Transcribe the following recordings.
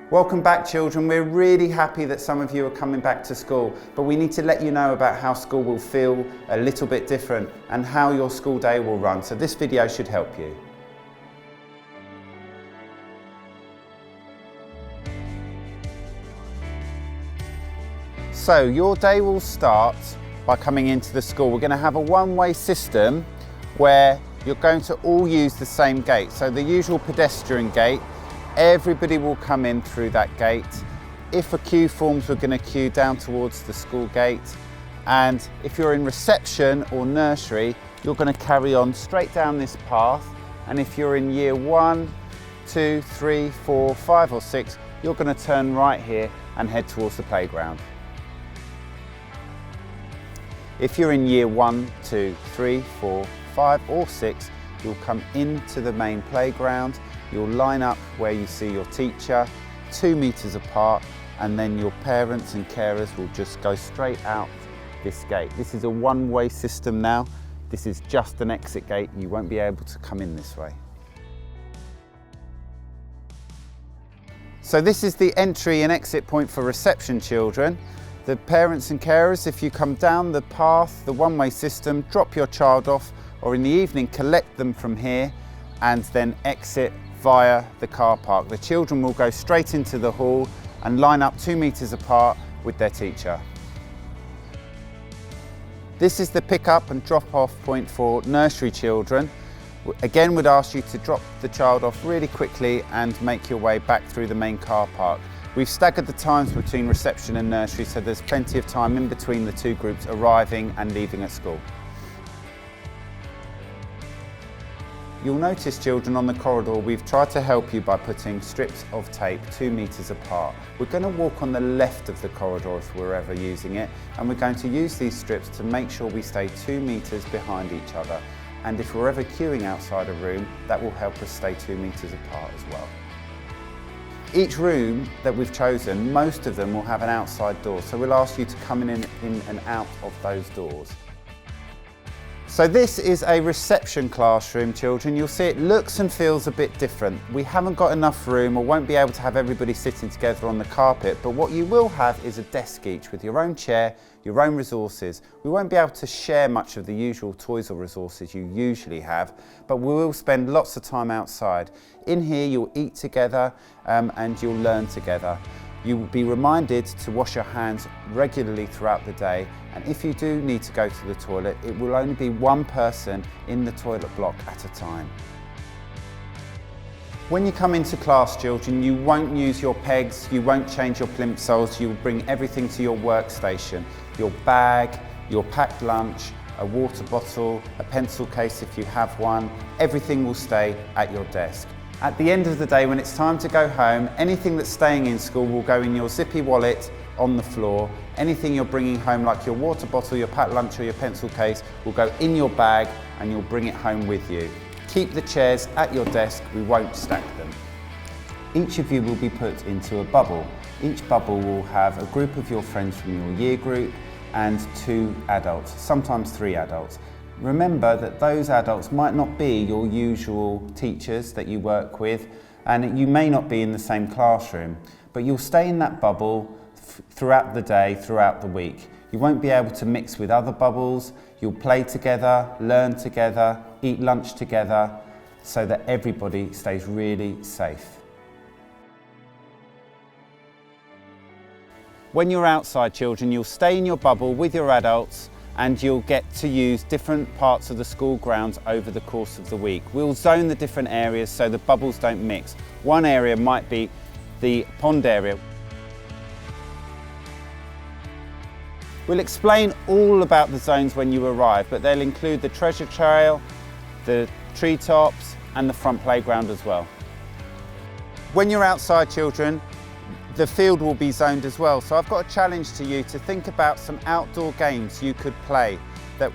Welcome back, children. We're really happy that some of you are coming back to school, but we need to let you know about how school will feel a little bit different and how your school day will run. So this video should help you. So your day will start by coming into the school. We're going to have a one-way system where you're going to all use the same gate. So the usual pedestrian gate, everybody will come in through that gate. If a queue forms, we're going to queue down towards the school gate. And if you're in reception or nursery, you're going to carry on straight down this path. And if you're in year 1, 2, 3, 4, 5 or 6, you're going to turn right here and head towards the playground. If you're in year 1, 2, 3, 4, 5 or 6, you'll come into the main playground. You'll line up where you see your teacher, 2 meters apart, and then your parents and carers will just go straight out this gate. This is a one-way system now. This is just an exit gate. You won't be able to come in this way. So this is the entry and exit point for reception children. The parents and carers, if you come down the path, the one-way system, drop your child off, or in the evening collect them from here and then exit via the car park. The children will go straight into the hall and line up 2 meters apart with their teacher. This is the pick up and drop off point for nursery children. Again, we'd ask you to drop the child off really quickly and make your way back through the main car park. We've staggered the times between reception and nursery, so there's plenty of time in between the two groups arriving and leaving at school. You'll notice, children, on the corridor we've tried to help you by putting strips of tape 2 meters apart. We're going to walk on the left of the corridor if we're ever using it, and we're going to use these strips to make sure we stay 2 meters behind each other. And if we're ever queuing outside a room, that will help us stay 2 meters apart as well. Each room that we've chosen, most of them will have an outside door, so we'll ask you to come in and out of those doors. So this is a reception classroom, children. You'll see it looks and feels a bit different. We haven't got enough room or won't be able to have everybody sitting together on the carpet, but what you will have is a desk each with your own chair, your own resources. We won't be able to share much of the usual toys or resources you usually have, but we will spend lots of time outside. In here you'll eat together and you'll learn together. You will be reminded to wash your hands regularly throughout the day, and if you do need to go to the toilet, it will only be one person in the toilet block at a time. When you come into class, children, you won't use your pegs, you won't change your plimp soles, you will bring everything to your workstation. Your bag, your packed lunch, a water bottle, a pencil case if you have one, everything will stay at your desk. At the end of the day, when it's time to go home, anything that's staying in school will go in your zippy wallet on the floor. Anything you're bringing home, like your water bottle, your packed lunch or your pencil case, will go in your bag and you'll bring it home with you. Keep the chairs at your desk, we won't stack them. Each of you will be put into a bubble. Each bubble will have a group of your friends from your year group and 2 adults, sometimes 3 adults. Remember that those adults might not be your usual teachers that you work with, and you may not be in the same classroom, but you'll stay in that bubble throughout the day, throughout the week. You won't be able to mix with other bubbles. You'll play together, learn together, eat lunch together, so that everybody stays really safe. When you're outside, children, you'll stay in your bubble with your adults, and you'll get to use different parts of the school grounds over the course of the week. We'll zone the different areas so the bubbles don't mix. One area might be the pond area. We'll explain all about the zones when you arrive, but they'll include the treasure trail, the treetops, and the front playground as well. When you're outside, children, the field will be zoned as well. So I've got a challenge to you to think about some outdoor games you could play that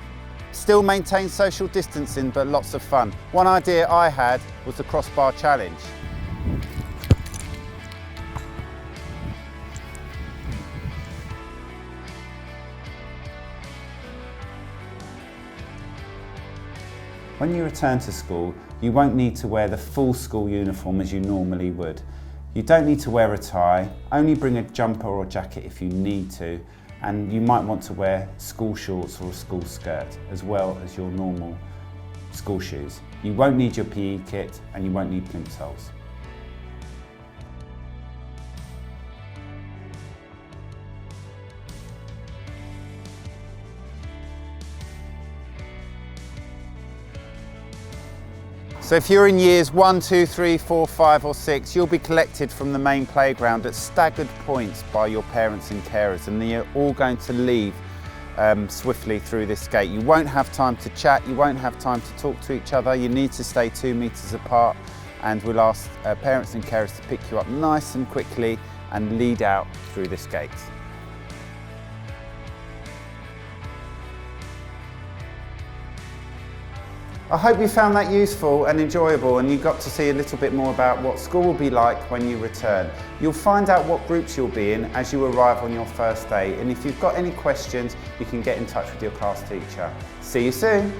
still maintain social distancing but lots of fun. One idea I had was the crossbar challenge. When you return to school, you won't need to wear the full school uniform as you normally would. You don't need to wear a tie, only bring a jumper or jacket if you need to, and you might want to wear school shorts or a school skirt as well as your normal school shoes. You won't need your PE kit and you won't need plimsolls. So if you're in years 1, 2, 3, 4, 5 or 6, you'll be collected from the main playground at staggered points by your parents and carers, and you're all going to leave swiftly through this gate. You won't have time to chat, you won't have time to talk to each other, you need to stay 2 metres apart, and we'll ask parents and carers to pick you up nice and quickly and lead out through this gate. I hope you found that useful and enjoyable, and you got to see a little bit more about what school will be like when you return. You'll find out what groups you'll be in as you arrive on your first day, and if you've got any questions, you can get in touch with your class teacher. See you soon.